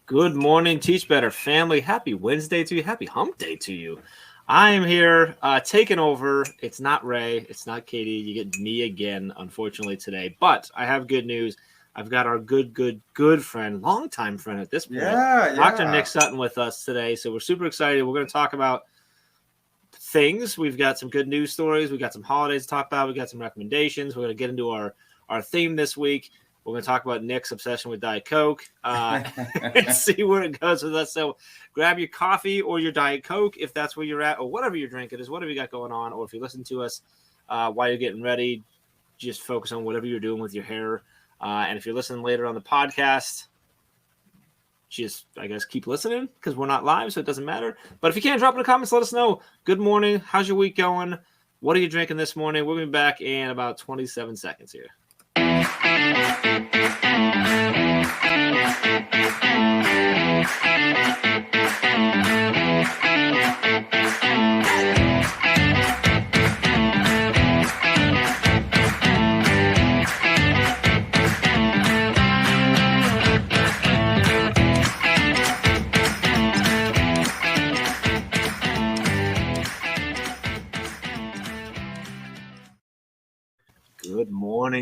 Good morning, Teach Better family. Happy Wednesday to you. Happy hump day to you. I am here taking over. It's not Ray. It's not Katie. You get me again, unfortunately, today. But I have good news. I've got our good friend, longtime friend at this point, Dr. Nick Sutton with us today. So we're super excited. We're going to talk about things. We've got some good news stories. We've got some holidays to talk about. We've got some recommendations. We're going to get into our theme this week. We're going to talk about Nick's obsession with Diet Coke and see where it goes with us. So grab your coffee or your Diet Coke if that's where you're at, or whatever your drink it is, whatever you got going on. Or if you listen to us while you're getting ready, just focus on whatever you're doing with your hair. And if you're listening later on the podcast, just, I guess, keep listening because we're not live, so it doesn't matter. But if you can't, drop in the comments, let us know. Good morning. How's your week going? What are you drinking this morning? We'll be back in about 27 seconds here.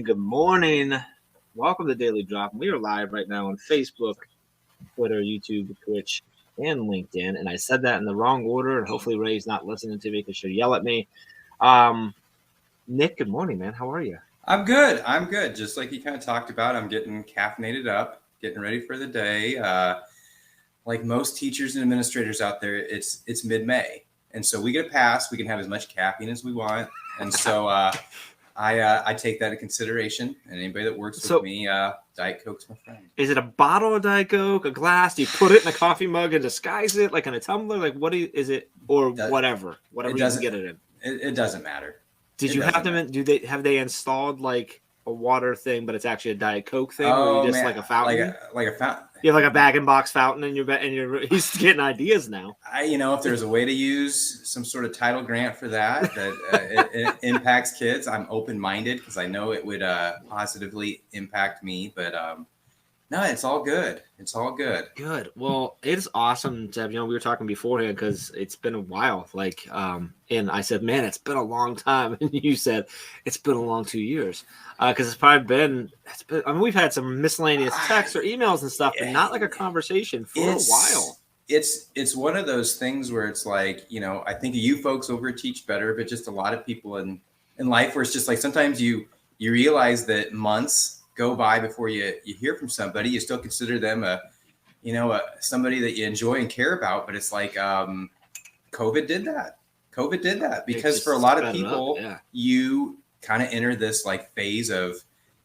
Good morning. Welcome to Daily Drop. We are live right now on Facebook, Twitter, YouTube, Twitch, and LinkedIn. And I said that in the wrong order, and hopefully Ray's not listening to me because she'll yell at me. Nick, good morning, man. How are you? I'm good. Just like you kind of talked about, I'm getting caffeinated up, getting ready for the day. Like most teachers and administrators out there, it's mid-May. And so we get a pass. We can have as much caffeine as we want. And so I take that into consideration, and anybody that works with me, Diet Coke's my friend. Is it a bottle of Diet Coke, a glass? Do you put it in a coffee mug and disguise it, like in a tumbler? Like, is it, or whatever you can get it in? It doesn't matter. Did you have them? Have they installed like a water thing, but it's actually a Diet Coke thing, or you just like a fountain, like a fountain? You have like a bag and box fountain in your bed, and he's getting ideas now. If there's a way to use some sort of title grant for that it impacts kids, I'm open-minded because I know it would positively impact me. But no, it's all good. It's all good. Good. Well, it's awesome, Jeff. We were talking beforehand because it's been a while. And I said, man, it's been a long time. And you said, it's been a long 2 years. Because it's probably been, we've had some miscellaneous texts or emails and stuff, but not like a conversation for a while. It's one of those things where it's like, I think you folks over at Teach Better, but just a lot of people in life where it's just like sometimes you realize that months go by before you hear from somebody. You still consider them somebody that you enjoy and care about, but it's like COVID did that because for a lot of people, you kind of enter this like phase of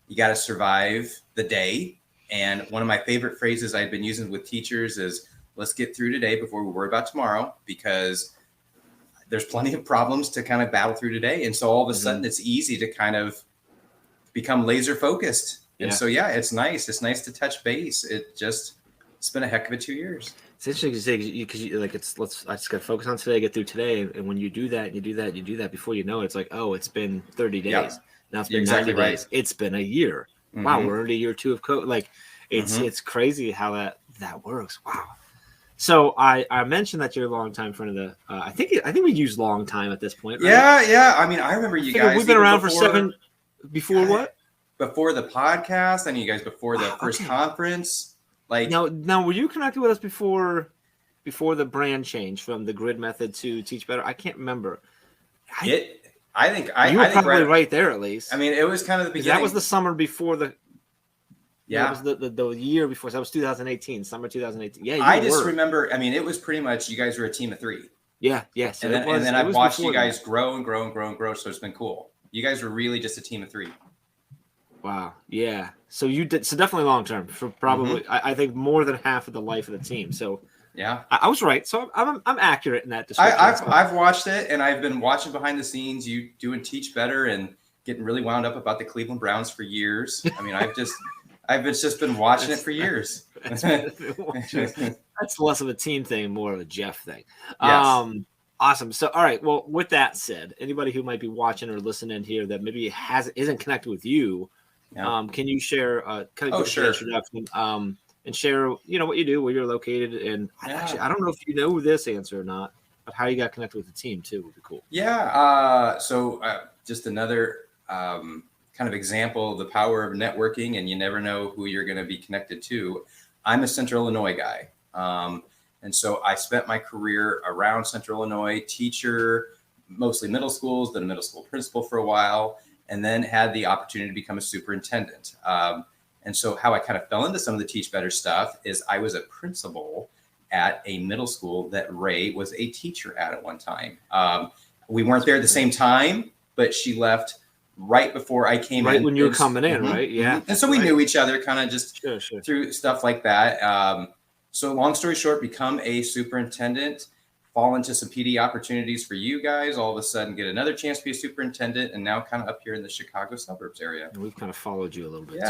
you got to survive the day. And one of my favorite phrases I've been using with teachers is, let's get through today before we worry about tomorrow, because there's plenty of problems to kind of battle through today. And so all of a sudden it's easy to kind of become laser focused. And so, it's nice. It's nice to touch base. It's been a heck of a 2 years. It's interesting to say because I just got to focus on today, get through today. And when you do that, you do that before you know it, it's like, oh, it's been 30 days. Yep. Now it's been 90 days. It's been a year. Mm-hmm. Wow, we're into year 2 of COVID. Like it's crazy how that works. Wow. So I mentioned that you're a longtime friend of the. I think we use long time at this point. Right? Yeah. I mean, I remember you guys. We've been around for 7. Before what? Before the podcast, I knew you guys before the first conference. Like now, were you connected with us before the brand change from the grid method to Teach Better? I can't remember. I think you were probably right there at least. I mean, it was kind of the beginning. That was the summer before the. Yeah, it was the year before. So that was 2018, summer 2018. Yeah, I just remember. I mean, it was pretty much you guys were a team of 3. Yeah, yeah. So and then I've watched you guys grow and grow and grow and grow. So it's been cool. You guys were really just a team of 3. Wow. Yeah. So you did. So definitely long term for probably. I think more than half of the life of the team. So yeah, I was right. So I'm accurate in that description. I've watched it, and I've been watching behind the scenes. You doing Teach Better and getting really wound up about the Cleveland Browns for years. I mean, I've just been watching it for years. That's less of a team thing, more of a Jeff thing. Yes. Awesome. So, all right. Well, with that said, anybody who might be watching or listening here that maybe isn't connected with you, can you share kind of sure. introduction? and share, what you do, where you're located. And I don't know if you know this answer or not, but how you got connected with the team too would be cool. Yeah. So just another kind of example of the power of networking, and you never know who you're going to be connected to. I'm a Central Illinois guy. And so I spent my career around Central Illinois, teacher, mostly middle schools, then a middle school principal for a while, and then had the opportunity to become a superintendent. And so how I kind of fell into some of the Teach Better stuff is I was a principal at a middle school that Ray was a teacher at one time. We weren't there at the same time, but she left right before I came in. Right when you were coming in, right? Yeah. And so we knew each other kind of just Sure. through stuff like that. So long story short, become a superintendent, fall into some PD opportunities for you guys, all of a sudden get another chance to be a superintendent, and now kind of up here in the Chicago suburbs area. And we've kind of followed you a little bit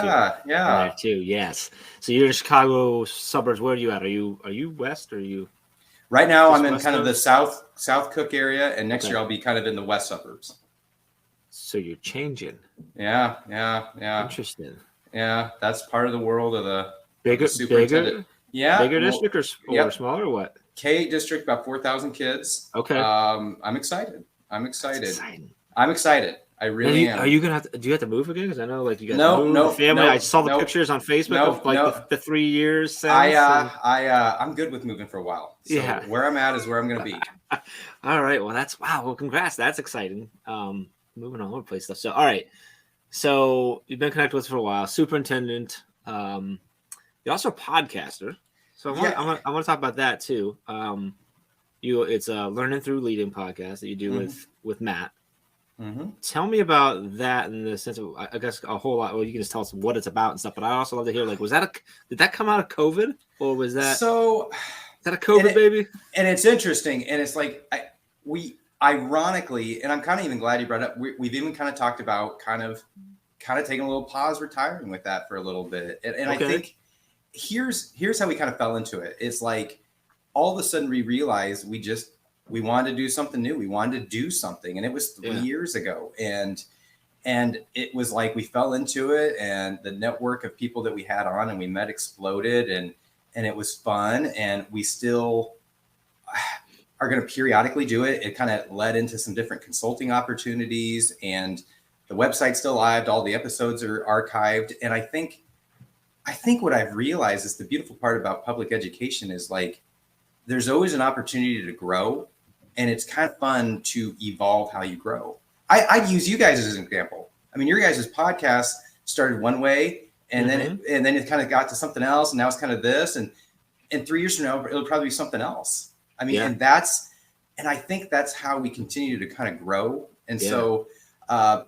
too. Yes. So you're in Chicago suburbs. Where are you at? Are you west or are you? Right now I'm in kind of the South Cook area, and next year I'll be kind of in the west suburbs. So you're changing. Yeah. Interesting. Yeah, that's part of the world of the bigger superintendent. Yeah. Bigger district or smaller or what? K district, about 4,000 kids. Okay. I'm excited. I'm excited. I really am. Are you gonna have to? Do you have to move again? Because I know, like, you got no family. I saw the pictures on Facebook of like the 3 years. Since I'm good with moving for a while. So where I'm at is where I'm going to be. All right. Well, well, congrats. That's exciting. Moving all over the place stuff. So, all right. So you've been connected with us for a while. Superintendent. You're also a podcaster. So I want to talk about that too. It's a Learning Through Leading podcast that you do with Matt. Mm-hmm. Tell me about that in the sense of, I guess, a whole lot. Well, you can just tell us what it's about and stuff. But I also love to hear, like, did that come out of COVID, or was that is that a COVID baby? And it's interesting, and it's like we ironically, and I'm kind of even glad you brought it up. We've even kind of talked about kind of taking a little pause, retiring with that for a little bit, and I think here's how we kind of fell into it. It's like all of a sudden we realized we wanted to do something new. We wanted to do something. And it was 3 years ago. And it was like, we fell into it, and the network of people that we had on and we met exploded, and it was fun. And we still are going to periodically do it. It kind of led into some different consulting opportunities, and the website's still live. All the episodes are archived. And I think what I've realized is the beautiful part about public education is, like, there's always an opportunity to grow. And it's kind of fun to evolve how you grow. I'd use you guys as an example. I mean, your guys' podcast started one way, and then it kind of got to something else, and now it's kind of this. And 3 years from now, it'll probably be something else. I mean, and I think that's how we continue to kind of grow. And so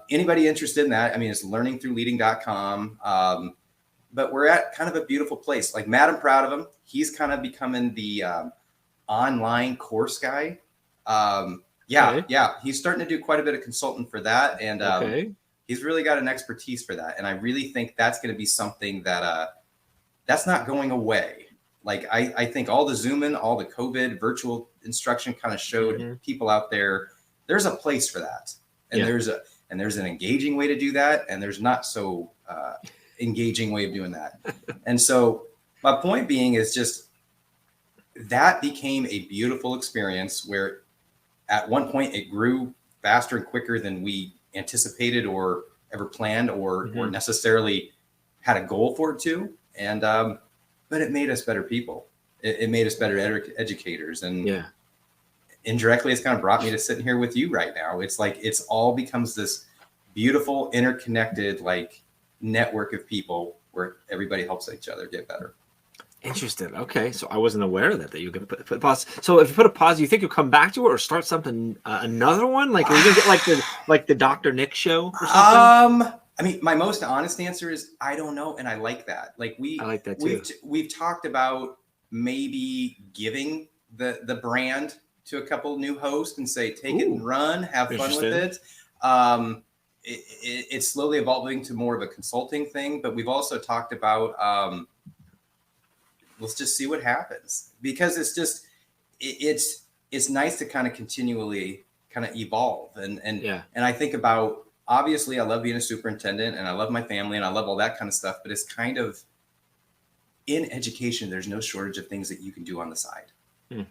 anybody interested in that, I mean, it's learningthroughleading.com. But we're at kind of a beautiful place. Like Matt, I'm proud of him. He's kind of becoming the online course guy. He's starting to do quite a bit of consultant for that, and he's really got an expertise for that, and I really think that's going to be something that that's not going away. Like I think all the Zoom and all the COVID virtual instruction kind of showed people out there there's a place for that, and there's an engaging way to do that, and there's not so engaging way of doing that. And so my point being is just that became a beautiful experience where at one point it grew faster and quicker than we anticipated or ever planned or necessarily had a goal for it to. And, but it made us better people. It made us better educators. And indirectly, it's kind of brought me to sitting here with you right now. It's like, it's all becomes this beautiful, interconnected, like, network of people where everybody helps each other get better. Interesting. Okay, so I wasn't aware of that you were going to put a pause. So if you put a pause, you think you'll come back to it or start something, another one? Like, are you going to get like the Dr. Nick show or something? I mean, my most honest answer is I don't know, and I like that. Like I like that too. We've talked about maybe giving the brand to a couple new hosts and say, take it and run, have fun with it. It's slowly evolving to more of a consulting thing, but we've also talked about let's just see what happens, because it's just it's nice to kind of continually kind of evolve and I think about, obviously I love being a superintendent and I love my family and I love all that kind of stuff, but it's kind of in education, there's no shortage of things that you can do on the side. Hmm.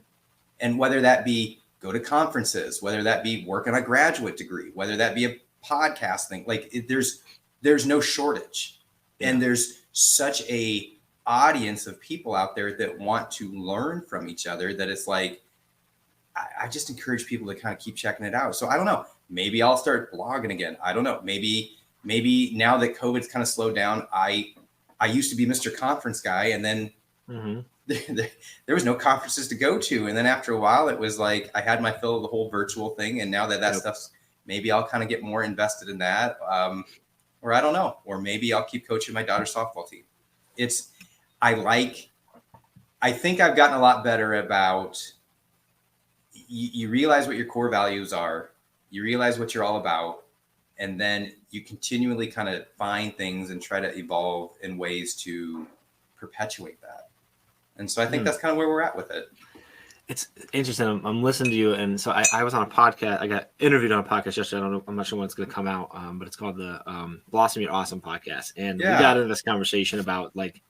And whether that be go to conferences, whether that be work on a graduate degree, whether that be a podcast thing, like there's no shortage. Yeah. And there's such a audience of people out there that want to learn from each other that it's like, I just encourage people to kind of keep checking it out. So I don't know, maybe I'll start blogging again. I don't know. Maybe now that COVID's kind of slowed down, I used to be Mr. Conference guy, and then there was no conferences to go to. And then after a while, it was like I had my fill of the whole virtual thing. And now that stuff's, maybe I'll kind of get more invested in that. Or I don't know. Or maybe I'll keep coaching my daughter's softball team. I think I've gotten a lot better about, you realize what your core values are, you realize what you're all about, and then you continually kind of find things and try to evolve in ways to perpetuate that. And so I think that's kind of where we're at with it. It's interesting. I'm listening to you. And so I was on a podcast. I got interviewed on a podcast yesterday. I'm not sure when it's going to come out, but it's called the Blossom Your Awesome podcast. And we got into this conversation about like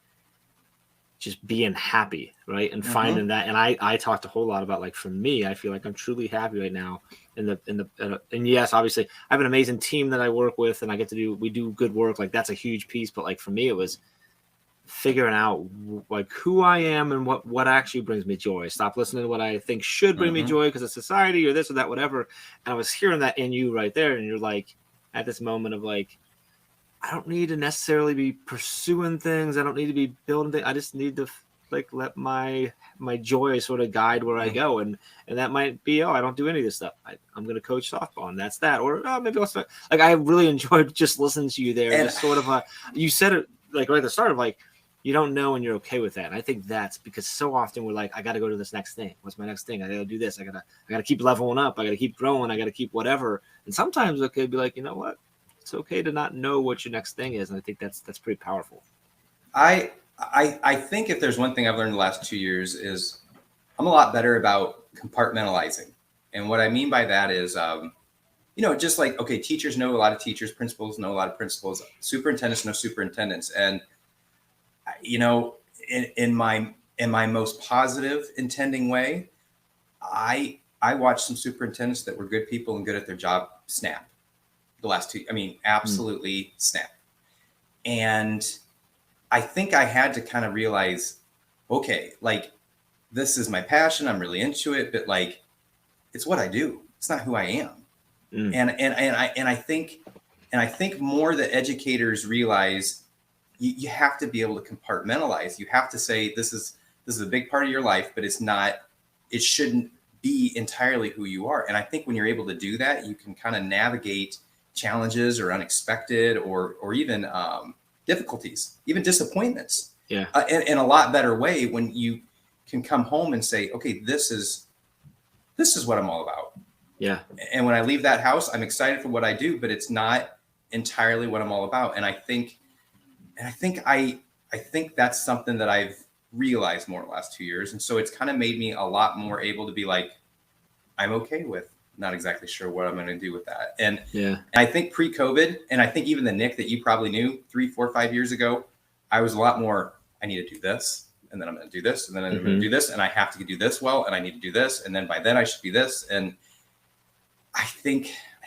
just being happy, right? And finding that. And I talked a whole lot about, like, for me, I feel like I'm truly happy right now. And yes, obviously I have an amazing team that I work with, and we do good work. Like, that's a huge piece. But like, for me, it was figuring out like who I am and what actually brings me joy. Stop listening to what I think should bring me joy because of society or this or that, whatever. And I was hearing that in you right there. And you're like, at this moment of like, I don't need to necessarily be pursuing things. I don't need to be building things. I just need to like let my joy sort of guide where I go. And that might be, I don't do any of this stuff. I'm going to coach softball, and that's that. Or maybe I'll start. Like, I really enjoyed just listening to you there. And just sort of you said it like right at the start of like, you don't know and you're okay with that. And I think that's because so often we're like, I got to go to this next thing. What's my next thing? I got to do this. I got to keep leveling up. I got to keep growing. I got to keep whatever. And sometimes it could be like, you know what? It's okay to not know what your next thing is. And I think that's pretty powerful. I think if there's one thing I've learned the last 2 years is I'm a lot better about compartmentalizing. And what I mean by that is, just like, okay, teachers know a lot of teachers, principals know a lot of principals, superintendents know superintendents. And in my most positive intending way, I watched some superintendents that were good people and good at their job snap the last two. I mean, absolutely snap. And I think I had to kind of realize, okay, like, this is my passion. I'm really into it, but like, it's what I do. It's not who I am. And I think more that educators realize you have to be able to compartmentalize. You have to say, this is a big part of your life, but it shouldn't be entirely who you are. And I think when you're able to do that, you can kind of navigate challenges or unexpected or even difficulties, even disappointments in a lot better way when you can come home and say, okay, this is what I'm all about. Yeah. And when I leave that house, I'm excited for what I do, but it's not entirely what I'm all about. And I think that's something that I've realized more the last 2 years. And so it's kind of made me a lot more able to be like, I'm okay with not exactly sure what I'm going to do with that. And I think pre-COVID, and I think even the Nick that you probably knew 3, 4, 5 years ago, I was a lot more, I need to do this, and then I'm going to do this, and then I'm going to do this, and I have to do this well, and I need to do this, and then by then I should be this. And I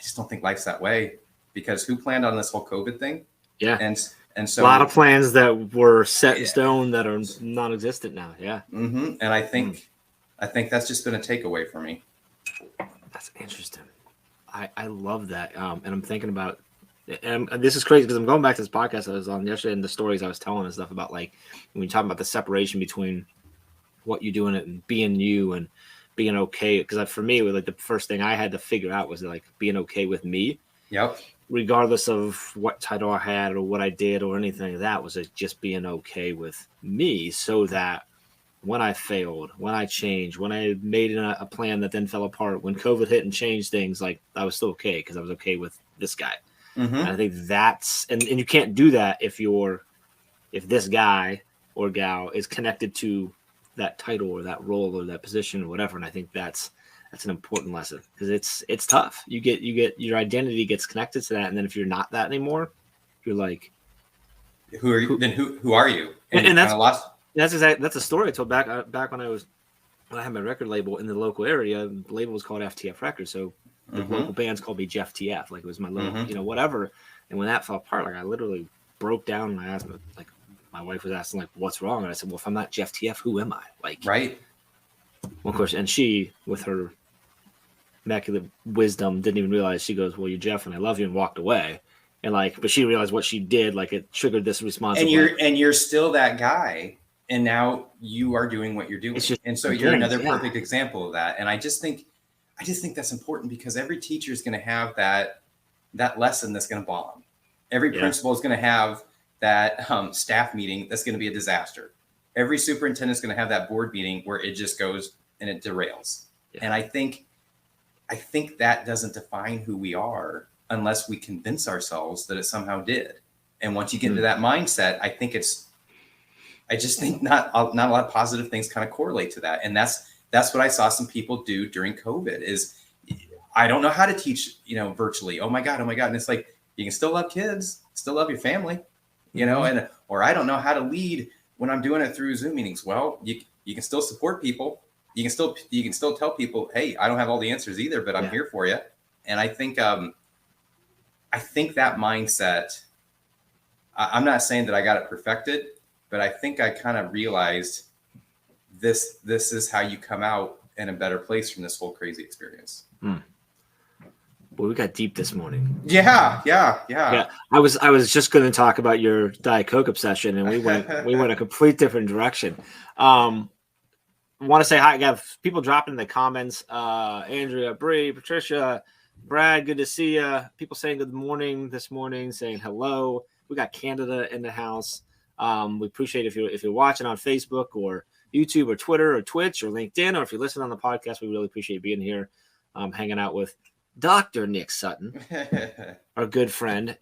just don't think life's that way, because who planned on this whole COVID thing? Yeah. And so a lot of plans that were set in stone that are non-existent now. Yeah. And I think that's just been a takeaway for me. That's interesting. I love that. And I'm thinking about, and this is crazy because I'm going back to this podcast I was on yesterday and the stories I was telling and stuff about, like, when you talk about the separation between what you're doing and being you and being okay. Because for me, like, the first thing I had to figure out was like being okay with me. Yep. Regardless of what title I had or what I did or anything like that, was just being okay with me, so that when I failed, when I changed, when I made a plan that then fell apart, when COVID hit and changed things, like, I was still okay because I was okay with this guy. And I think that's, and you can't do that if this guy or gal is connected to that title or that role or that position or whatever. And I think that's an important lesson, because it's tough. You get your identity gets connected to that, and then if you're not that anymore, you're like, who are you? Then who are you? And that's lost. That's a story I told back when I had my record label in the local area. The label was called FTF Records, so the local bands called me Jeff TF, like it was my little, whatever. And when that fell apart, like I literally broke down and I asked, like my wife was asking, like, what's wrong? And I said, well, if I'm not Jeff TF, who am I? Like, right. Well, of course, and she, with her immaculate wisdom, didn't even realize. She goes, well, you're Jeff and I love you, and walked away. And like, but she realized what she did, like it triggered this response. And you're still that guy. And now you are doing what you're doing. And so you're another perfect example of that. And I just think that's important because every teacher is going to have that lesson that's going to bomb. Every principal is going to have that staff meeting that's going to be a disaster. Every superintendent is going to have that board meeting where it just goes and it derails. Yeah. And I think that doesn't define who we are unless we convince ourselves that it somehow did. And once you get into that mindset, I just think not a lot of positive things kind of correlate to that. And that's what I saw some people do during COVID is I don't know how to teach, virtually. Oh my God. And it's like, you can still love kids, still love your family, or I don't know how to lead when I'm doing it through Zoom meetings. Well, you can still support people. You can still tell people, hey, I don't have all the answers either, but I'm here for you. And I think that mindset, I'm not saying that I got it perfected, but I think I kind of realized this is how you come out in a better place from this whole crazy experience. Well, we got deep this morning. Yeah. I was just going to talk about your Diet Coke obsession, and we went a complete different direction. Want to say hi? I got people dropping in the comments. Andrea, Bree, Patricia, Brad, good to see you. People saying good morning this morning, saying hello. We got Canada in the house. We appreciate if you're watching on Facebook or YouTube or Twitter or Twitch or LinkedIn, or if you listen on the podcast, we really appreciate being here, hanging out with Dr. Nick Sutton, our good friend.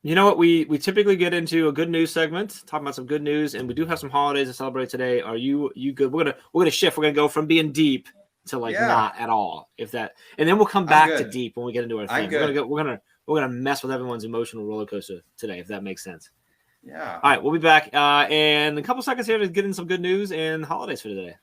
You know what? We typically get into a good news segment, talking about some good news, and we do have some holidays to celebrate today. Are you good? We're gonna shift. We're gonna go from being deep to not at all, if that, and then we'll come back to deep when we get into our thing. We're gonna mess with everyone's emotional roller coaster today, if that makes sense. Yeah. All right, we'll be back in a couple seconds here to get in some good news and holidays for today.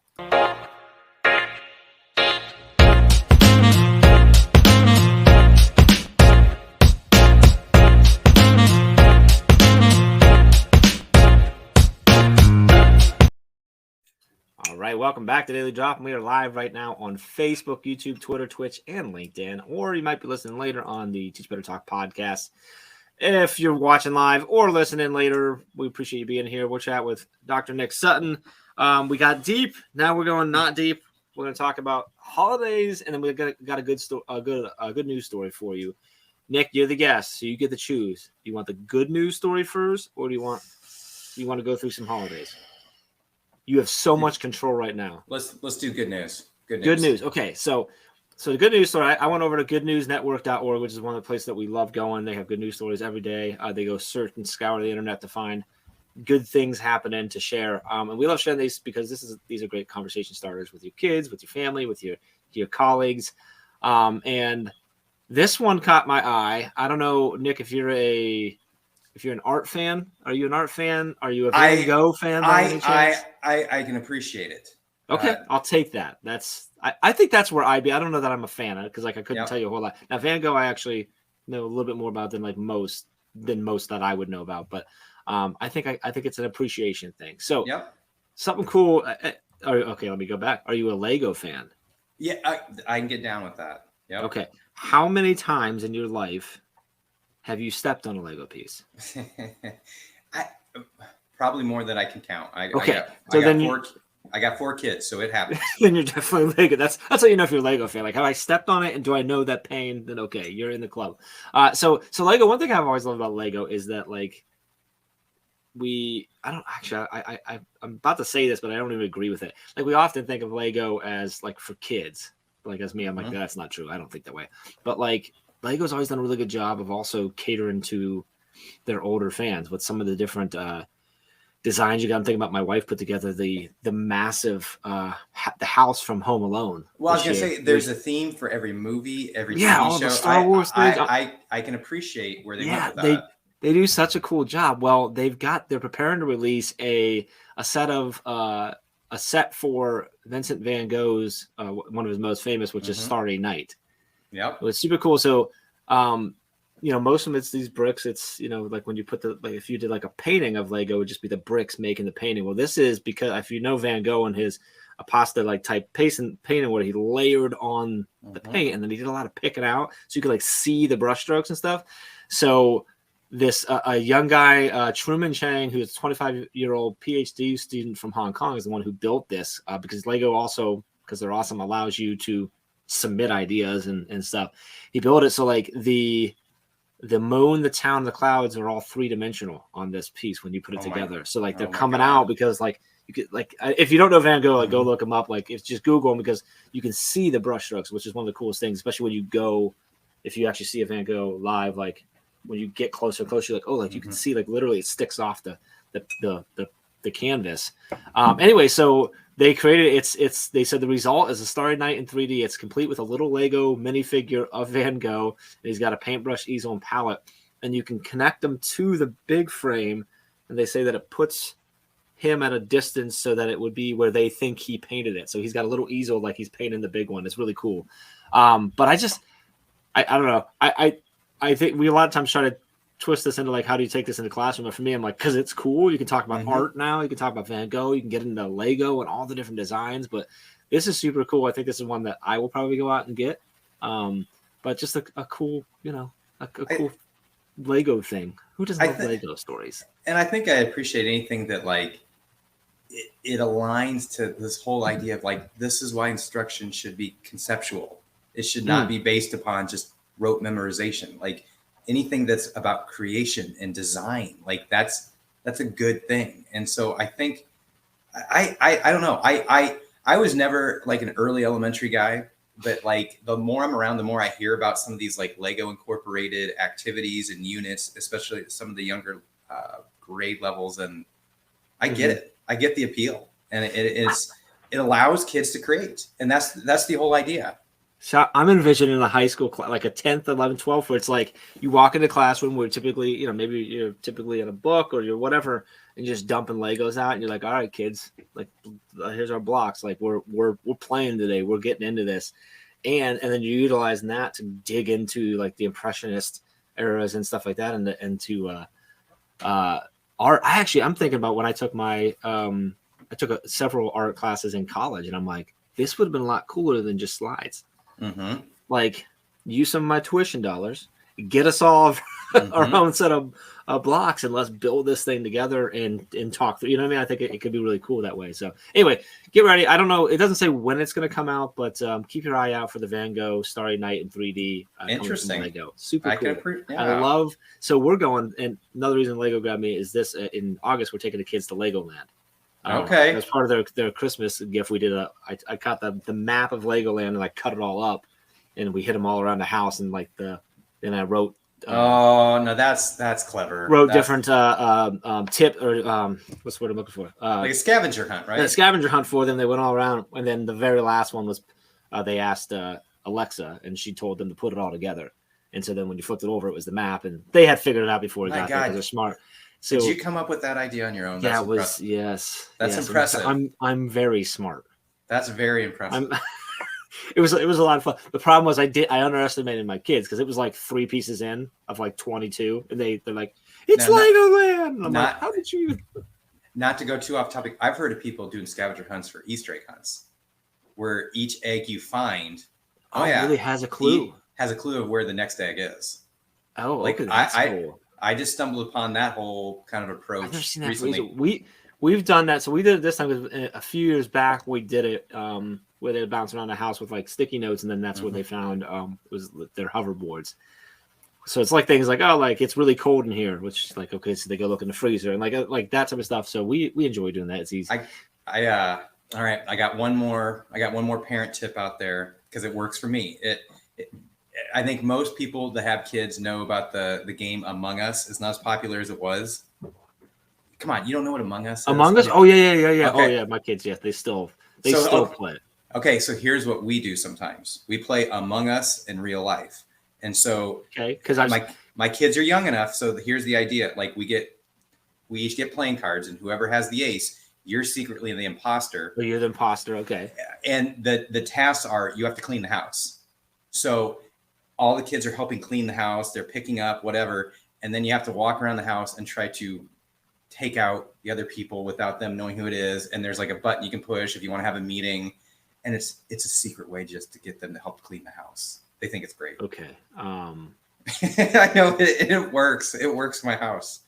All right, welcome back to Daily Drop. We are live right now on Facebook, YouTube, Twitter, Twitch, and LinkedIn. Or you might be listening later on the Teach Better Talk podcast. If you're watching live or listening later, we appreciate you being here. We'll chat with Dr. Nick Sutton. We got deep. Now we're going not deep. We're going to talk about holidays, and then we got a good news story for you. Nick, you're the guest, so you get to choose. Do you want the good news story first, or do you want to go through some holidays? You have so much control right now. Let's do good news. Good news. Okay, so the good news story, I went over to goodnewsnetwork.org, which is one of the places that we love going. They have good news stories every day. They go search and scour the internet to find good things happening to share. And we love sharing these because these are great conversation starters with your kids, with your family, with your colleagues. And this one caught my eye. I don't know, Nick, if you're an art fan. Are you an art fan? Are you a Van Gogh fan by any chance? I can appreciate it. Okay, I'll take that. I think that's where I'd be. I don't know that I'm a fan of it because I couldn't tell you a whole lot. Now Van Gogh I actually know a little bit more about than most that I would know about. But I think it's an appreciation thing. So something cool. Okay, let me go back. Are you a Lego fan? Yeah, I can get down with that. Yep. Okay. How many times in your life have you stepped on a Lego piece? Probably more than I can count. I got 4 kids, so it happens. Then you're definitely Lego. That's how you know if you're a Lego fan. Like, have I stepped on it, and do I know that pain? Then okay, you're in the club. So Lego. One thing I've always loved about Lego is that like I'm about to say this, but I don't even agree with it. Like we often think of Lego as like for kids. Like as me, I'm like that's not true. I don't think that way. But like Lego's always done a really good job of also catering to their older fans with some of the different designs you got. I'm thinking about my wife put together the massive the house from Home Alone. Well, I was gonna say there's a theme for every movie, every TV all show. The Star Wars things. I can appreciate where they went with that. They do such a cool job. Well, they're preparing to release a set of a set for Vincent Van Gogh's one of his most famous, which is Starry Night. Yep. It's super cool. So, most of them, it's these bricks. It's, like when you put if you did like a painting of Lego, it would just be the bricks making the painting. Well, this is because if you know Van Gogh and his pasta like type painting where he layered on the paint, and then he did a lot of picking out so you could like see the brush strokes and stuff. So this a young guy, Truman Chang, who's a 25-year-old PhD student from Hong Kong, is the one who built this because Lego also, because they're awesome, allows you to submit ideas and stuff. He built it so like the moon, the town, the clouds are all 3-dimensional on this piece when you put it together. So like they're coming out because like you could like if you don't know Van Gogh, like go look him up. Like it's just Google him because you can see the brush strokes, which is one of the coolest things, especially when you go, if you actually see a Van Gogh live, like when you get closer and closer, you're like, oh, like you can see like literally it sticks off the canvas. Anyway, so they created it's they said the result is a Starry Night in 3D. It's complete with a little Lego minifigure of Van Gogh. And he's got a paintbrush, easel, and palette, and you can connect them to the big frame. And they say that it puts him at a distance so that it would be where they think he painted it. So he's got a little easel like he's painting the big one. It's really cool. But I don't know. I think we a lot of times try to twist this into like, how do you take this into classroom? But for me, I'm like, because it's cool. You can talk about art now. You can talk about Van Gogh. You can get into Lego and all the different designs. But this is super cool. I think this is one that I will probably go out and get. But just a cool, a cool Lego thing. Who doesn't love Lego stories? And I think I appreciate anything that like it aligns to this whole idea of like, this is why instruction should be conceptual. It should not be based upon just rote memorization. Like anything that's about creation and design, like that's a good thing. And so I think I don't know. I was never like an early elementary guy, but like the more I'm around, the more I hear about some of these like Lego incorporated activities and units, especially at some of the younger grade levels. And I get it. I get the appeal, and it allows kids to create. And that's the whole idea. So I'm envisioning a high school class, like a 10th, 11th, 12th, where it's like you walk into the classroom where typically, maybe you're typically in a book or you're whatever, and you're just dumping Legos out, and you're like, all right, kids, like here's our blocks, like we're playing today, we're getting into this, and then you're utilizing that to dig into like the Impressionist eras and stuff like that, and to art. I'm thinking about when I took my I took several art classes in college, and I'm like, this would have been a lot cooler than just slides. Like use some of my tuition dollars, get us all our own set of blocks, and let's build this thing together and talk through. You know what I mean? I think it could be really cool that way. So anyway, get ready. I don't know. It doesn't say when it's going to come out, but keep your eye out for the Van Gogh Starry Night in 3D. Interesting. Lego. Super cool. I love. So we're going, and another reason Lego got me is this. In August, we're taking the kids to Legoland. Okay. As part of their Christmas gift, we did I cut the map of Legoland and I cut it all up, and we hit them all around the house, and like then I wrote. Oh no, that's clever. Wrote different tip or what's the word I'm looking for? Like a scavenger hunt, right? A scavenger hunt for them. They went all around, and then the very last one was they asked Alexa, and she told them to put it all together. And so then when you flipped it over, it was the map, and they had figured it out before we got there because they're smart. So, did you come up with that idea on your own? That was yes. That's impressive. I'm very smart. That's very impressive. It was a lot of fun. The problem was I underestimated my kids because it was like 3 pieces in of like 22, and they're like, it's Legoland. And I'm like, how did you? Not to go too off topic, I've heard of people doing scavenger hunts for Easter egg hunts, where each egg you find, really has a clue. Has a clue of where the next egg is. Oh, like that's cool. I just stumbled upon that whole kind of approach I've never seen that recently. We've done that. So we did it this time because a few years back we did it where they would bounce around the house with like sticky notes, and then that's what they found was their hoverboards. So it's like things like, oh, like it's really cold in here, which is like, okay, so they go look in the freezer and like that type of stuff. So we enjoy doing that. It's easy. All right. I got one more parent tip out there because it works for me. I think most people that have kids know about the game Among Us. It's not as popular as it was. Come on, you don't know what Among Us is? Among Us? Oh, yeah. Okay. Oh, yeah, my kids, yeah, they still play it. Okay, so here's what we do sometimes. We play Among Us in real life. And so... Okay, because my kids are young enough. So here's the idea. Like we each get playing cards, and whoever has the ace, you're secretly the imposter. Well, you're the imposter. Okay. And the tasks are, you have to clean the house. So all the kids are helping clean the house. They're picking up whatever. And then you have to walk around the house and try to take out the other people without them knowing who it is. And there's like a button you can push if you want to have a meeting. And it's a secret way just to get them to help clean the house. They think it's great. Okay. I know it works. It works in my house.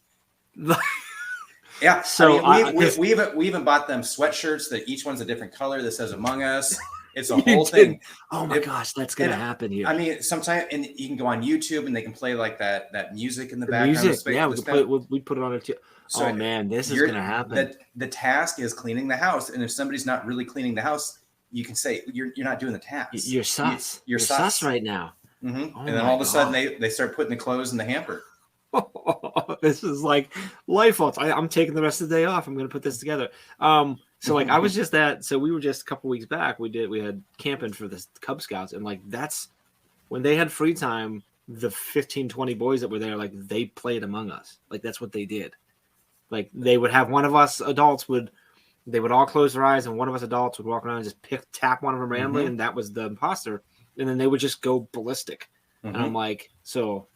Yeah. So I mean, we even bought them sweatshirts that each one's a different color that says Among Us. It's a whole thing. Oh my gosh, that's gonna happen here. I mean, sometimes, and you can go on YouTube and they can play like that music in the background. Music, yeah, we put it on it too. So, oh man, this is gonna happen. The task is cleaning the house, and if somebody's not really cleaning the house, you can say you're not doing the task. You're sus. You're sus right now. Mm-hmm. And then all of a sudden they start putting the clothes in the hamper. This is like life faults. I'm taking the rest of the day off. I'm gonna put this together. So like I was just so we were just a couple weeks back. We had camping for the Cub Scouts, and like that's when they had free time. The 15, 20 boys that were there, like they played Among Us. Like that's what they did. Like they would have one of us adults would all close their eyes, and one of us adults would walk around and just tap one of them randomly, and that was the imposter. And then they would just go ballistic. And I'm like, so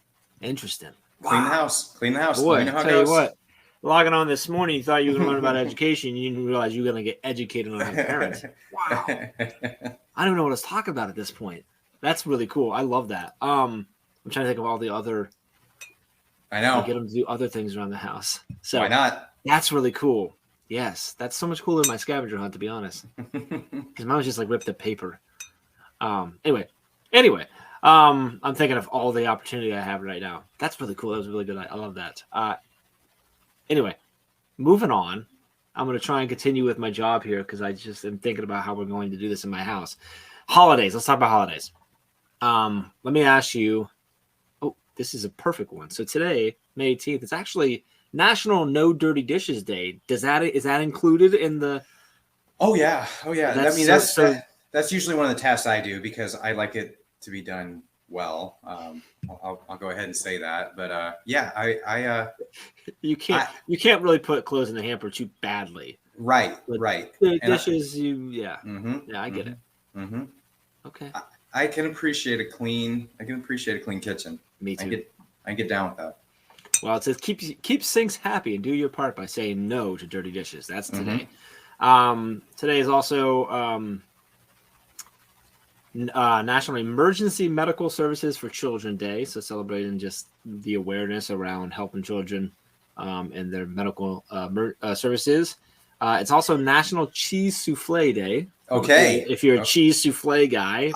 interesting. Clean the house. Clean the house. Boy, you know how tell you what. Logging on this morning, you thought you were going to learn about education. You didn't realize you were going to get educated on your parents. Wow. I don't know what to talk about at this point. That's really cool. I love that. I'm trying to think of all the other. I know. Get them to do other things around the house. So why not? That's really cool. Yes, that's so much cooler than my scavenger hunt, to be honest. Because mine was just like rip the paper. Anyway. I'm thinking of all the opportunity I have right now. That's really cool. That was really good. I love that. Anyway, moving on. I'm going to try and continue with my job here because I just am thinking about how we're going to do this in my house. Holidays. Let's talk about holidays. Let me ask you. Oh, this is a perfect one. So today, May 18th, it's actually National No Dirty Dishes Day. Is that included in the? Oh yeah. That's usually one of the tasks I do because I like it to be done well. I'll go ahead and say that, but you can't really put clothes in the hamper too badly. Right. Dishes, I get it. Mm-hmm. Okay. I can appreciate a clean kitchen. Me too. I get down with that. Well, it says keep sinks happy and do your part by saying no to dirty dishes. That's today. Today is also National Emergency Medical Services for Children Day, so celebrating just the awareness around helping children and their medical services. It's also National Cheese Souffle Day. Okay, if you're a cheese souffle guy,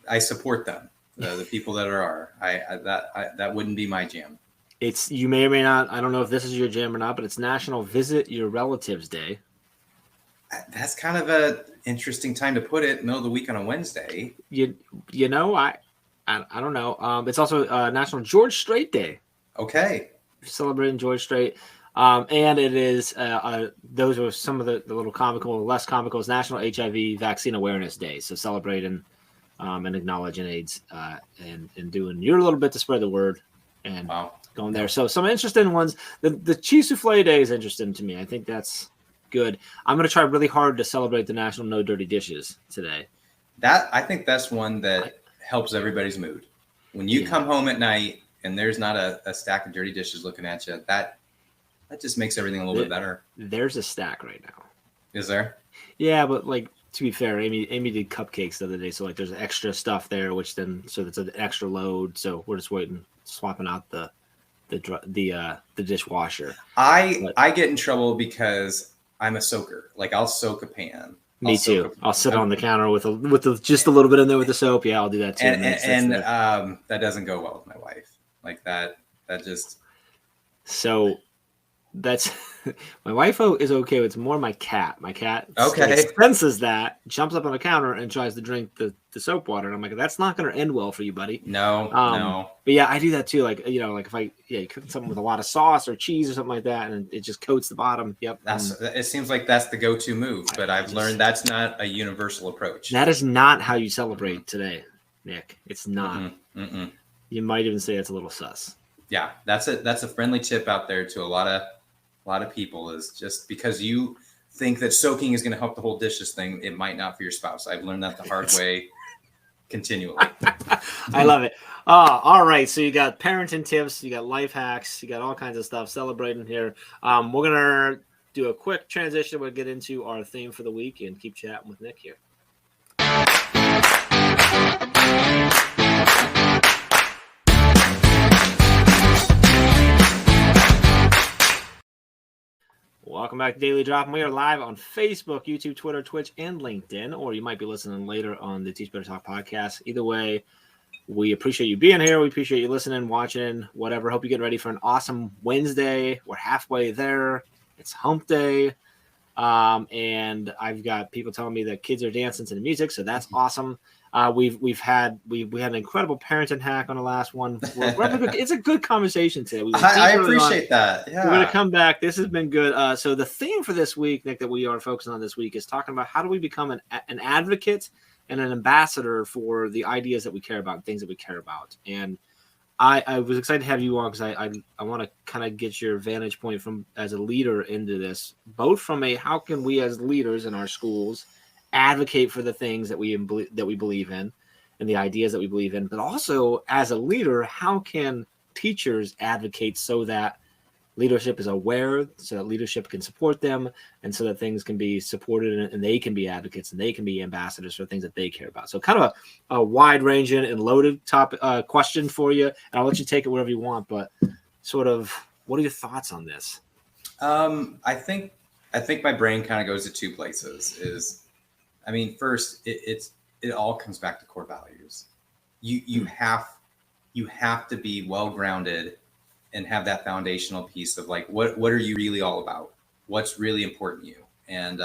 I support them. The people that are that wouldn't be my jam. It's you may or may not. I don't know if this is your jam or not, but it's National Visit Your Relatives Day. That's kind of a interesting time to put it, middle of the week on a Wednesday. You know, I don't know. It's also National George Strait Day. Okay. Celebrating George Strait. And it is those are some of the little comical, less comical is National HIV Vaccine Awareness Day. So celebrating and acknowledging AIDS and doing your little bit to spread the word and going there. So some interesting ones. The cheese souffle day is interesting to me. I think that's good. I'm going to try really hard to celebrate the National No Dirty Dishes today. I think that's one that helps everybody's mood. When you come home at night and there's not a stack of dirty dishes looking at you, that just makes everything a little bit better. There's a stack right now. Is there? Yeah, but like to be fair, Amy did cupcakes the other day, so like there's extra stuff there, which then so that's an extra load. So we're just swapping out the dishwasher. I get in trouble because I'm a soaker. Like I'll soak a pan. Me too. I'll sit on the counter with just a little bit in there with the soap. Yeah, I'll do that too. And that doesn't go well with my wife. Like that just. So that's my wife is okay. It's more my cat. My cat senses that, jumps up on the counter and tries to drink the soap water. And I'm like, that's not going to end well for you, buddy. No. But yeah, I do that too. Like, like if you cook something with a lot of sauce or cheese or something like that, and it just coats the bottom. Yep. It seems like that's the go-to move, but I've learned that's not a universal approach. That is not how you celebrate today, Nick. It's not. You might even say it's a little sus. Yeah, that's a friendly tip out there to a lot of people, is just because you think that soaking is going to help the whole dishes thing, it might not for your spouse. I've learned that the hard way continually. I love it. All right. So you got parenting tips, you got life hacks, you got all kinds of stuff celebrating here. We're going to do a quick transition. We'll get into our theme for the week and keep chatting with Nick here. Welcome back to Daily Drop. We are live on Facebook, YouTube, Twitter, Twitch, and LinkedIn, or you might be listening later on the Teach Better Talk podcast. Either way, we appreciate you being here. We appreciate you listening, watching, whatever. Hope you're getting ready for an awesome Wednesday. We're halfway there. It's hump day. And I've got people telling me that kids are dancing to the music, so that's awesome. We had an incredible parenting hack on the last one. It's a good conversation today. I appreciate that. Yeah. We're going to come back. This has been good. So the theme for this week, Nick, that we are focusing on this week is talking about how do we become an advocate and an ambassador for the ideas that we care about, things that we care about. And I was excited to have you on because I want to kind of get your vantage point from as a leader into this, both from how can we as leaders in our schools advocate for the things that we believe in and the ideas that we believe in, but also as a leader, how can teachers advocate so that leadership is aware, so that leadership can support them, and so that things can be supported and they can be advocates and they can be ambassadors for things that they care about. So kind of a wide-ranging and loaded question for you, and I'll let you take it wherever you want, but sort of what are your thoughts on this? I think my brain kind of goes to two places. First, it all comes back to core values. You have to be well-grounded and have that foundational piece of like, what are you really all about? What's really important to you? And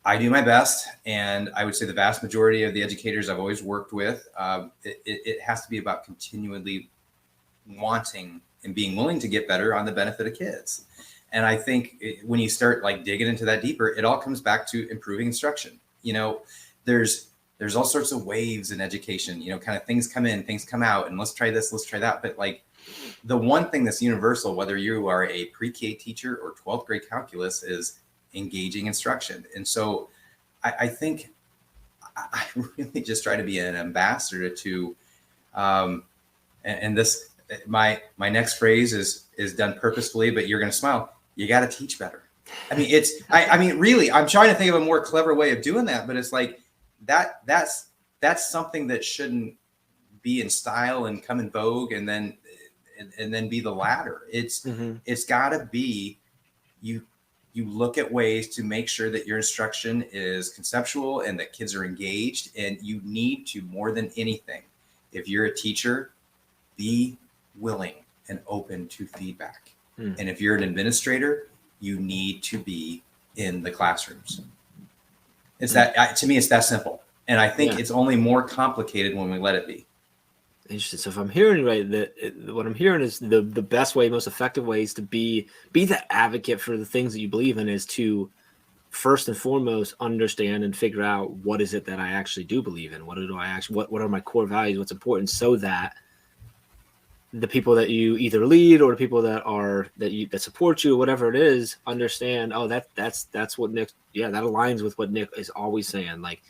I do my best. And I would say the vast majority of the educators I've always worked with, it has to be about continually wanting and being willing to get better on the benefit of kids. And I think when you start like digging into that deeper, it all comes back to improving instruction. There's all sorts of waves in education, kind of things come in, things come out, and let's try this, let's try that. But like the one thing that's universal, whether you are a pre-K teacher or 12th grade calculus, is engaging instruction. And so I think I really just try to be an ambassador to, and this, my next phrase is done purposefully, but you're going to smile. You got to teach better. Really, I'm trying to think of a more clever way of doing that, but it's like that's something that shouldn't be in style and come in vogue and then be the latter. It's got to be, you look at ways to make sure that your instruction is conceptual and that kids are engaged, and you need to, more than anything, if you're a teacher, be willing and open to feedback. And if you're an administrator, you need to be in the classrooms. It's that, to me, it's that simple. And I think it's only more complicated when we let it be. Interesting. So if I'm hearing right, what I'm hearing is the best way, most effective ways to be that advocate for the things that you believe in is to first and foremost understand and figure out what is it that I actually do believe in. What are my core values? What's important, so that the people that you either lead or the people that support you, whatever it is, understand, that's what Nick, that aligns with what Nick is always saying. Like,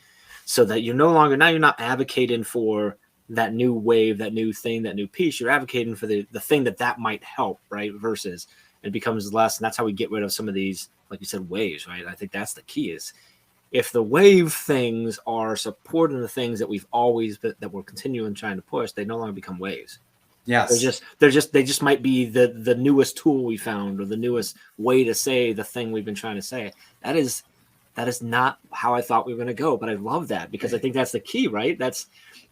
so that you're not advocating for that new wave, that new thing, that new piece. You're advocating for the thing that might help, right? Versus it becomes less. And that's how we get rid of some of these, like you said, waves, right? I think that's the key, is if the wave things are supporting the things that we've always that we're continuing trying to push, they no longer become waves. Yes. They just might be the newest tool we found, or the newest way to say the thing we've been trying to say. That is not how I thought we were going to go, but I love that, because I think that's the key, right? That's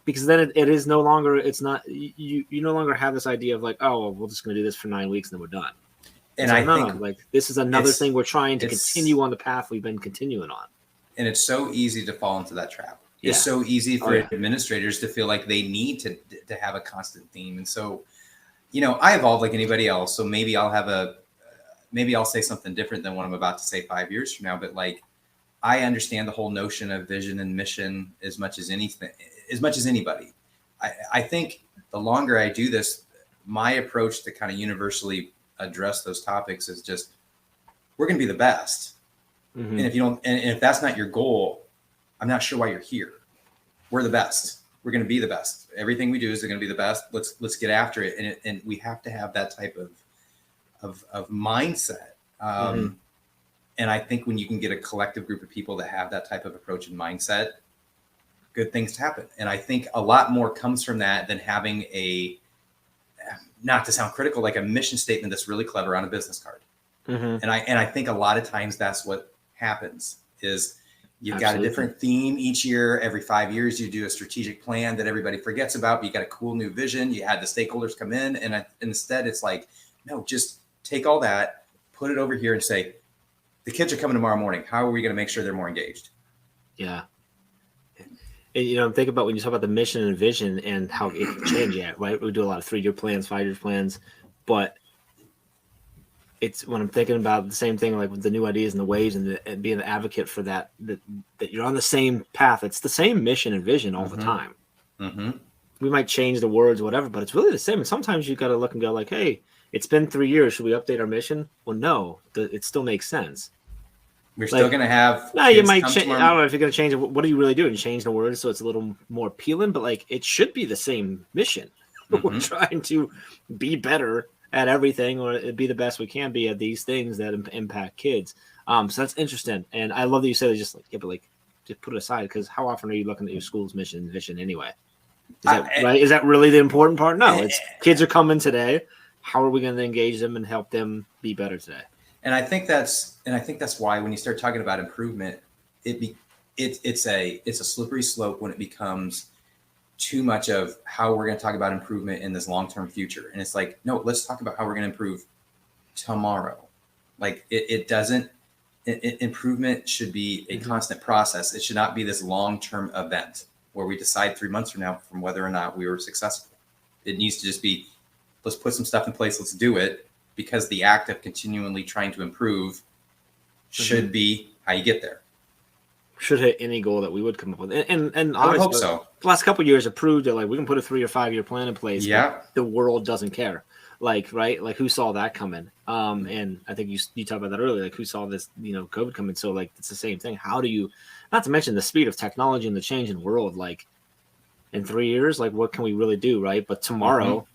because then it is no longer, it's not, you no longer have this idea of like, oh, well, we're just going to do this for 9 weeks and then we're done. And I think like this is another thing we're trying to continue on the path we've been continuing on. And it's so easy to fall into that trap. It's so easy for administrators to feel like they need to have a constant theme. And so, I evolve like anybody else. So maybe I'll say something different than what I'm about to say 5 years from now. But like, I understand the whole notion of vision and mission as much as anybody. I think the longer I do this, my approach to kind of universally address those topics is just, we're going to be the best. Mm-hmm. And if you don't, and if that's not your goal, I'm not sure why you're here. We're the best. We're going to be the best. Everything we do is going to be the best. Let's get after it. And we have to have that type of mindset. Mm-hmm. And I think when you can get a collective group of people that have that type of approach and mindset, good things happen. And I think a lot more comes from that than having not to sound critical, like a mission statement that's really clever on a business card. Mm-hmm. And I think a lot of times that's what happens is you've Absolutely. got a different theme each year. Every 5 years, you do a strategic plan that everybody forgets about. But you got a cool new vision. You had the stakeholders come in, and instead it's like, no, just take all that, put it over here and say, the kids are coming tomorrow morning. How are we going to make sure they're more engaged? Yeah. And, I'm thinking about when you talk about the mission and vision and how it can change it, right? We do a lot of 3-year plans, 5-year plans, but it's when I'm thinking about the same thing, like with the new ideas and the waves and being an advocate for that you're on the same path. It's the same mission and vision all the time. Mm-hmm. We might change the words, whatever, but it's really the same. And sometimes you got to look and go like, hey, it's been 3 years. Should we update our mission? Well, no, it still makes sense. We're still going to have. No, you might change. I don't know if you're going to change it. What are you really doing? Change the words so it's a little more appealing, but like it should be the same mission. Mm-hmm. We're trying to be better at everything or be the best we can be at these things that impact kids. So that's interesting. And I love that you said just like, yeah, but like just put it aside because how often are you looking at your school's mission and vision anyway? Right? Is that really the important part? No, it's kids are coming today. How are we going to engage them and help them be better today? And I think that's why when you start talking about improvement, it's a slippery slope when it becomes too much of how we're going to talk about improvement in this long-term future. And it's like, no, let's talk about how we're going to improve tomorrow. Like improvement should be a constant process. It should not be this long-term event where we decide 3 months from now from whether or not we were successful. It needs to just be, let's put some stuff in place. Let's do it. Because the act of continually trying to improve should be how you get there. Should hit any goal that we would come up with. And I would hope so. The last couple of years have proved that like we can put a 3 or 5 year plan in place. Yeah. But the world doesn't care. Like, right? Like who saw that coming? And I think you talked about that earlier, like who saw this, COVID coming. So like, it's the same thing. How do you, not to mention the speed of technology and the change in the world, like in 3 years, like what can we really do? Right. But tomorrow,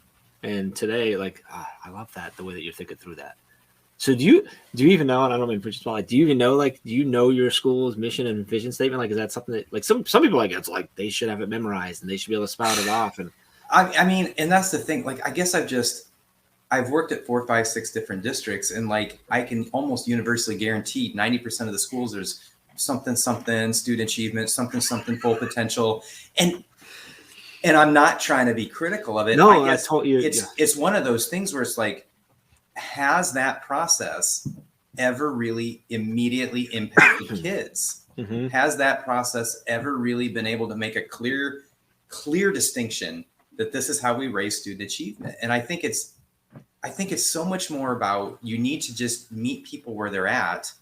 and today, like, I love that, the way that you're thinking through that. So do you even know, and I don't mean to put you on, like, do you even know, like, do you know your school's mission and vision statement? Like, is that something that, like, some people, like, it's like they should have it memorized and they should be able to spout it off. And I mean, and that's the thing. Like, I guess I've worked at 4, 5, 6 different districts, and like, I can almost universally guarantee 90% of the schools, there's something, student achievement, something, full potential. And I'm not trying to be critical of it. No, I guess I told you. It's one of those things where it's like, has that process ever really immediately impacted kids? Mm-hmm. Has that process ever really been able to make a clear distinction that this is how we raise student achievement? And I think it's so much more about, you need to just meet people where they're at,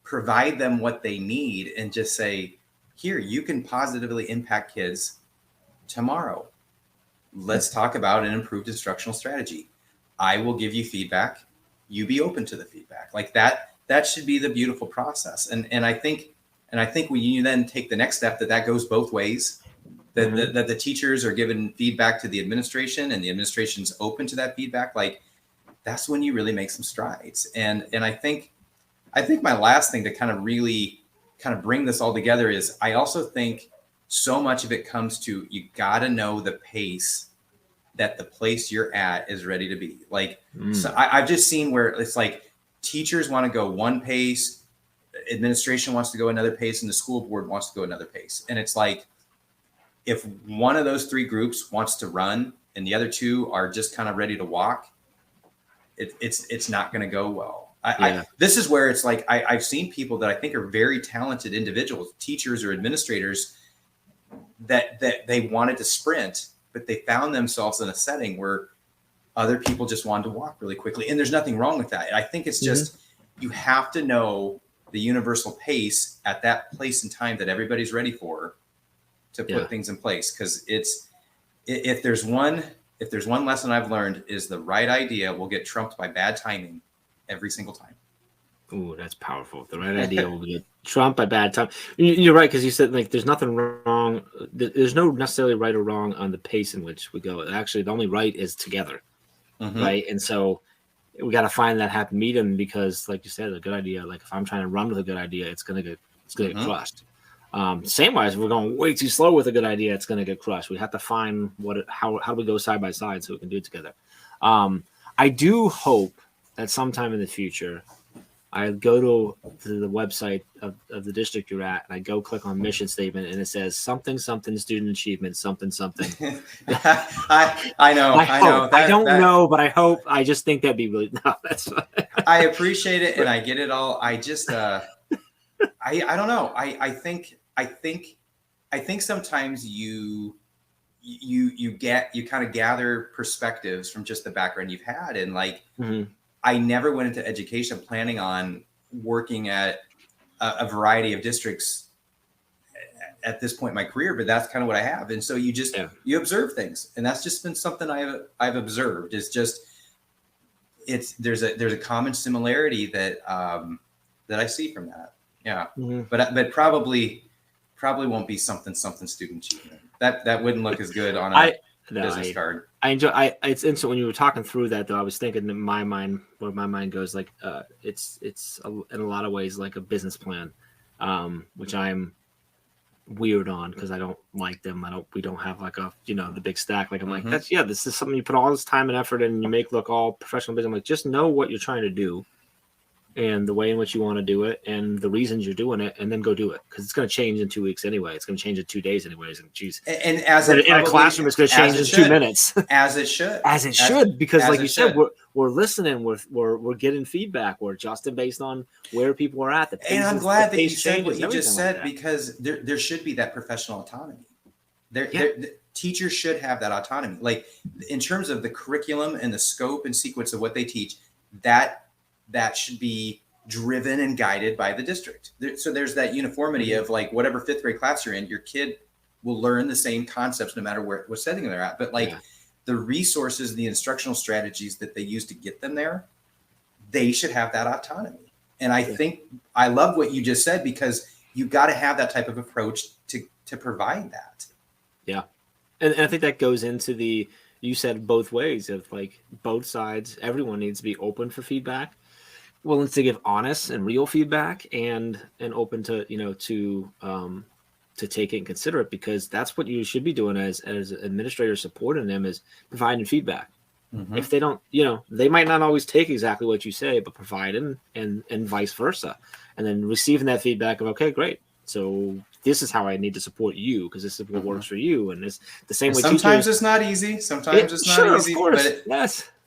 provide them what they need, and just say, here, you can positively impact kids tomorrow. Let's talk about an improved instructional strategy. I will give you feedback. You be open to the feedback. Like that should be the beautiful process. And I think when you then take the next step, that goes both ways, that the teachers are giving feedback to the administration and the administration's open to that feedback. Like that's when you really make some strides. And I think my last thing to kind of bring this all together is, I also think so much of it comes to, you got to know the pace that the place you're at is ready to be. Like, so I've just seen where it's like teachers want to go one pace, administration wants to go another pace, and the school board wants to go another pace. And it's like, if one of those 3 groups wants to run and the other 2 are just kind of ready to walk, it's not going to go well. This is where it's like, I've seen people that I think are very talented individuals, teachers or administrators, that they wanted to sprint, but they found themselves in a setting where other people just wanted to walk really quickly. And there's nothing wrong with that. I think it's just, you have to know the universal pace at that place and time that everybody's ready for to put things in place. Cause if there's one lesson I've learned is the right idea will get trumped by bad timing every single time. Ooh, that's powerful. The right idea will get trumped by bad time. You're right, because you said like there's nothing wrong. There's no necessarily right or wrong on the pace in which we go. Actually, the only right is together, right? And so we got to find that happy medium, because, like you said, a good idea. Like if I'm trying to run with a good idea, it's gonna get crushed. Same way, if we're going way too slow with a good idea, it's gonna get crushed. We have to find how do we go side by side so we can do it together. I do hope that sometime in the future, I go to the website of the district you're at, and I go click on mission statement, and it says something student achievement something. I know. I don't know, but I hope. I just think that'd be really that's. I appreciate it, and I get it all. I just I don't know. I think sometimes you kind of gather perspectives from just the background you've had, and like. I never went into education planning on working at a variety of districts at this point in my career, but that's kind of what I have. And so you you observe things, and that's just been something I've observed. There's a common similarity that I see from that. Yeah. But probably won't be something student achievement. That wouldn't look as good on a business card. It's interesting when you were talking through that, though. I was thinking in my mind, where my mind goes, like it's in a lot of ways like a business plan, which I'm weird on because I don't like them. We don't have like the big stack. Like I'm like, this is something you put all this time and effort in, and you make look all professional business. I'm like, just know what you're trying to do and the way in which you want to do it and the reasons you're doing it, and then go do it, because it's going to change in 2 weeks anyway. It's going to change in 2 days anyways. And geez, and as in a classroom, it's going to change in 2 minutes. As it should. Because like you said, we're listening, we're getting feedback, we're adjusting based on where people are at. And I'm glad that you said what you just said, because there should be that professional autonomy. The teachers should have that autonomy. Like in terms of the curriculum and the scope and sequence of what they teach, that should be driven and guided by the district. So there's that uniformity of like whatever 5th grade class you're in, your kid will learn the same concepts no matter what setting they're at. But like the resources, the instructional strategies that they use to get them there, they should have that autonomy. And I think I love what you just said, because you got to have that type of approach to provide that. Yeah. And I think that goes into you said both ways of like both sides. Everyone needs to be open for feedback, willing to give honest and real feedback, and open to to take it and consider it, because that's what you should be doing as administrators, supporting them, is providing feedback. If they don't, they might not always take exactly what you say, but providing and vice versa, and then receiving that feedback of, okay, great, so this is how I need to support you, because this is what works for you. And it's the same way. Sometimes it's not easy. Sometimes it's not easy. Of course.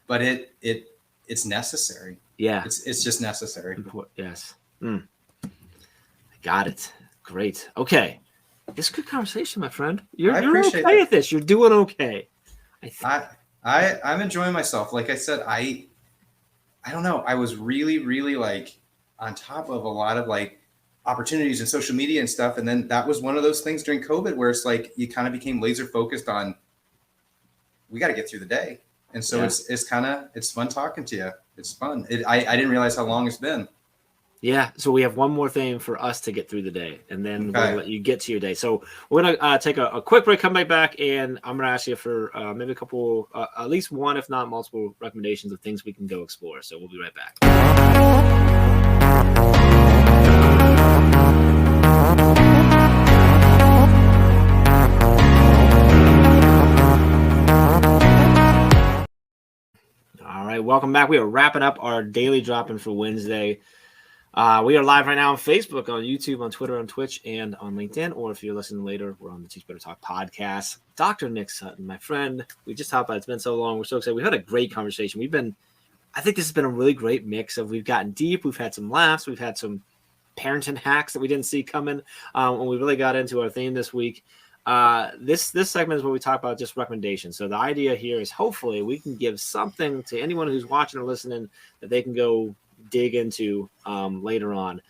But it's necessary. Yeah. It's just necessary. Yes. Got it. Great. Okay. It's a good conversation, my friend. You're okay at this. You're doing okay. I'm enjoying myself. Like I said, I don't know. I was really, really like on top of a lot of like opportunities in social media and stuff. And then that was one of those things during COVID where it's like, you kind of became laser focused on, we got to get through the day. And so it's fun talking to you. It's fun. I didn't realize how long it's been. Yeah. So we have one more thing for us to get through the day, and then we'll let you get to your day. So we're going to take a quick break, come back, and I'm going to ask you for maybe a couple, at least one, if not multiple recommendations of things we can go explore. So we'll be right back. All right, welcome back. We are wrapping up our daily drop-in for Wednesday. We are live right now on Facebook, on YouTube, on Twitter, on Twitch, and on LinkedIn. Or if you're listening later, we're on the Teach Better Talk podcast. Dr. Nick Sutton, my friend, we just talked about it. It's been so long. We're so excited. We had a great conversation. I think this has been a really great mix of, we've gotten deep. We've had some laughs. We've had some parenting hacks that we didn't see coming when we really got into our theme this week. This segment is where we talk about just recommendations. So the idea here is hopefully we can give something to anyone who's watching or listening that they can go dig into later on.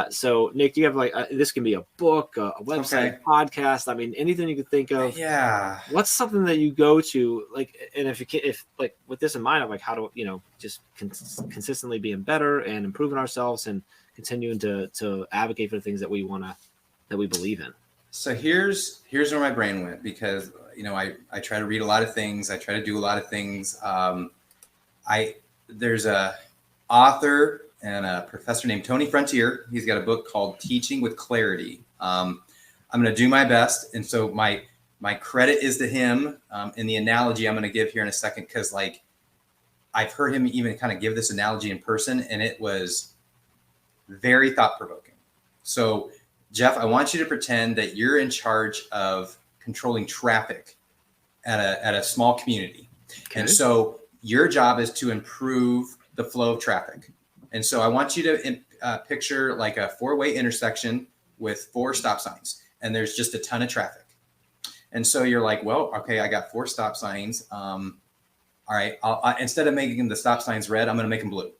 So Nick, do you have like this can be a book, a website, podcast? I mean, anything you could think of. Yeah. What's something that you go to like, and if like with this in mind of like how to just consistently being better and improving ourselves and continuing to advocate for the things that we believe in. So here's where my brain went, because I try to read a lot of things. I try to do a lot of things. There's a author and a professor named Tony Frontier. He's got a book called Teaching with Clarity. I'm going to do my best. And so my credit is to him. And the analogy I'm going to give here in a second, because like I've heard him even kind of give this analogy in person, and it was very thought-provoking. So Jeff, I want you to pretend that you're in charge of controlling traffic at a small community. Okay. And so your job is to improve the flow of traffic. And so I want you to picture like a 4-way intersection with 4 stop signs, and there's just a ton of traffic. And so you're like, well, okay, I got 4 stop signs. All right, instead of making the stop signs red, I'm going to make them blue.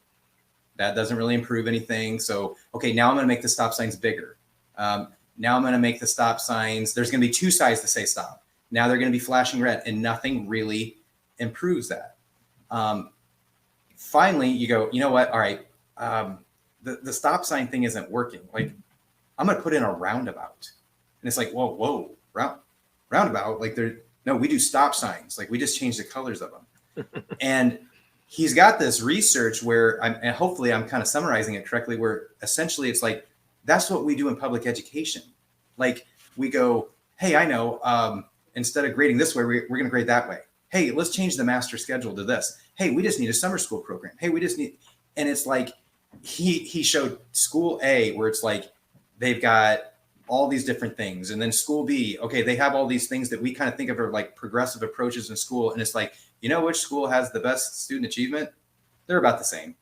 That doesn't really improve anything. So, okay, now I'm going to make the stop signs bigger. Now I'm going to make the stop signs, there's going to be 2 sides to say stop. Now they're going to be flashing red, and nothing really improves that. Finally, you go, you know what? All right. The stop sign thing isn't working. Like, I'm going to put in a roundabout. And it's like, whoa, roundabout. Like we do stop signs. Like, we just change the colors of them. And he's got this research where and hopefully I'm kind of summarizing it correctly, where essentially it's like, that's what we do in public education. Like, we go, hey, I know, instead of grading this way, we're going to grade that way. Hey, let's change the master schedule to this. Hey, we just need a summer school program. Hey, and it's like, he showed school A, where it's like, they've got all these different things. And then school B, okay, they have all these things that we kind of think of are like progressive approaches in school. And it's like, which school has the best student achievement? They're about the same,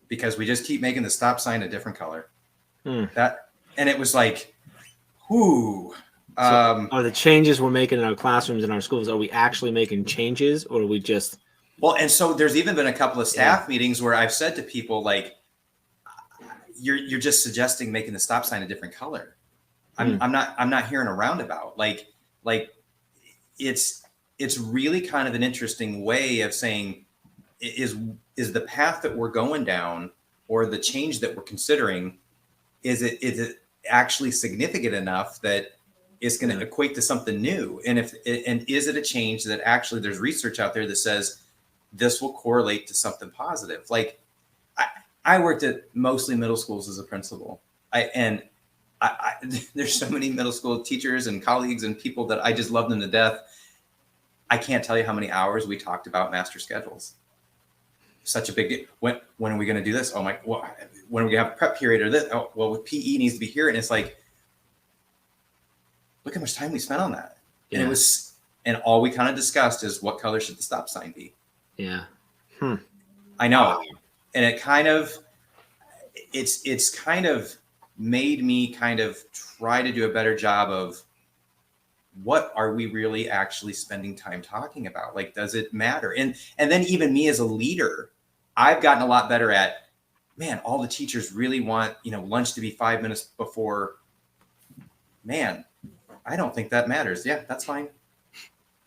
because we just keep making the stop sign a different color. And it was like, whoo. So are the changes we're making in our classrooms and our schools, are we actually making changes, or are we just? Well, and so there's even been a couple of staff meetings where I've said to people, like, you're just suggesting making the stop sign a different color. I'm not hearing a roundabout. Like it's really kind of an interesting way of saying, is the path that we're going down, or the change that we're considering, is it actually significant enough that it's going to equate to something new? And is it a change that actually there's research out there that says this will correlate to something positive? Like, I worked at mostly middle schools as a principal. There's so many middle school teachers and colleagues and people that I just love them to death. I can't tell you how many hours we talked about master schedules. Such a big deal. When are we going to do this? Oh my, well, when are we going to have a prep period or this? Oh, well, PE needs to be here. And it's like, look how much time we spent on that. Yeah. And all we kind of discussed is, what color should the stop sign be? Yeah. I know. And it kind of, it's kind of made me kind of try to do a better job of, what are we really actually spending time talking about? Like, does it matter? And then even me as a leader, I've gotten a lot better at, man, all the teachers really want, lunch to be 5 minutes before. Man, I don't think that matters. Yeah, that's fine.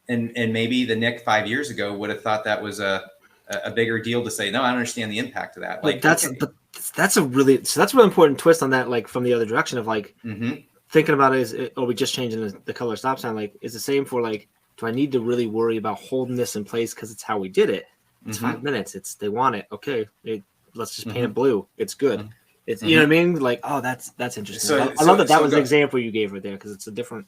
And maybe the Nick 5 years ago would have thought that was a bigger deal to say, no, I don't understand the impact of that. Like, that's a really important twist on that. Like, from the other direction of like, thinking about it, are we just changing the color stop sign? Like, it's the same for like, do I need to really worry about holding this in place because it's how we did it? It's 5 minutes. They want it. Okay, let's just paint it blue. It's good. It's you know what I mean? Like, oh, that's interesting. So, I love that was an example you gave right there, because it's a different.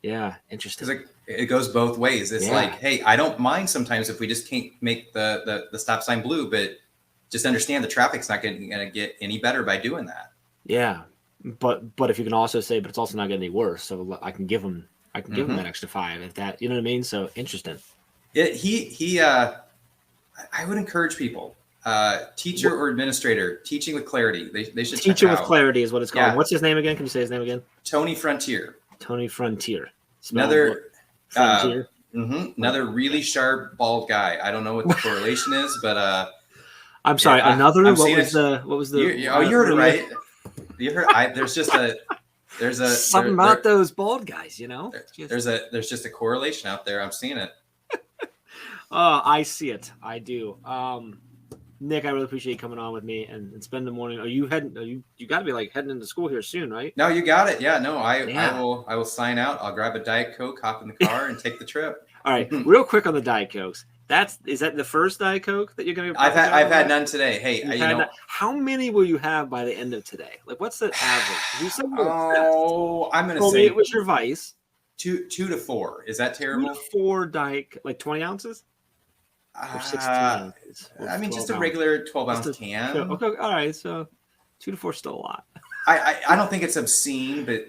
Yeah, interesting. Because it goes both ways. It's like, hey, I don't mind sometimes if we just can't make the stop sign blue, but just understand the traffic's not going to get any better by doing that. Yeah, but if you can also say, but it's also not getting any worse, so I can give them that extra 5 if that, you know what I mean? So interesting. I would encourage people, teacher or administrator, teaching with clarity. They should Teaching with Clarity is what it's called. Yeah. What's his name again? Can you say his name again? Tony Frontier. Tony Frontier. Another really sharp bald guy. I don't know what the correlation is, but I'm sorry. What was the? You heard it right. You heard? There's something about those bald guys, you know. There's just a correlation out there. I'm seeing it. I see it. I do. Nick, I really appreciate you coming on with me and spend the morning. Are you heading? You got to be like heading into school here soon, right? No, you got it. Yeah, no, I will sign out. I'll grab a Diet Coke, hop in the car, and take the trip. All right, real quick on the Diet Cokes. Is that the first Diet Coke that you're gonna? I've had none today. Hey, how many will you have by the end of today? Like, what's the average? I'm gonna say it was your vice. 2 to 4. Is that terrible? 2 to 4 Diet, like 20 ounces. Or 16 ounces. I mean, just a regular 12-ounce can. Okay, all right. So 2 to 4 is still a lot. I don't think it's obscene, but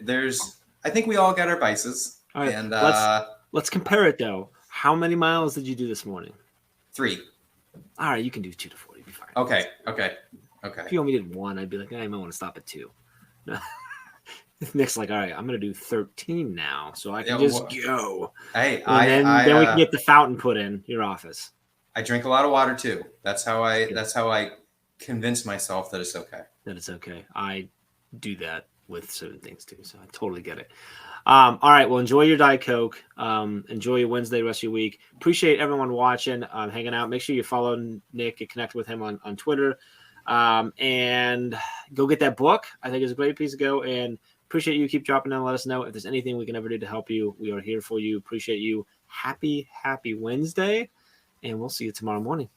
I think we all got our vices. All right, and let's compare it though. How many miles did you do this morning? 3. All right, you can do 2 to 4. You'll be fine. Okay. If you only did 1, I'd be like, I might want to stop at 2. No. Nick's like, all right, I'm gonna do 13 now, so I can go. Hey, then we can get the fountain put in your office. I drink a lot of water too. That's how I convince myself that it's okay. That it's okay. I do that with certain things too, so I totally get it. All right, well, enjoy your Diet Coke. Enjoy your Wednesday, rest of your week. Appreciate everyone watching, hanging out. Make sure you follow Nick and connect with him on Twitter, and go get that book. I think it's a great piece to go. And appreciate you. Keep dropping in. Let us know if there's anything we can ever do to help you. We are here for you. Appreciate you. Happy Wednesday, and we'll see you tomorrow morning.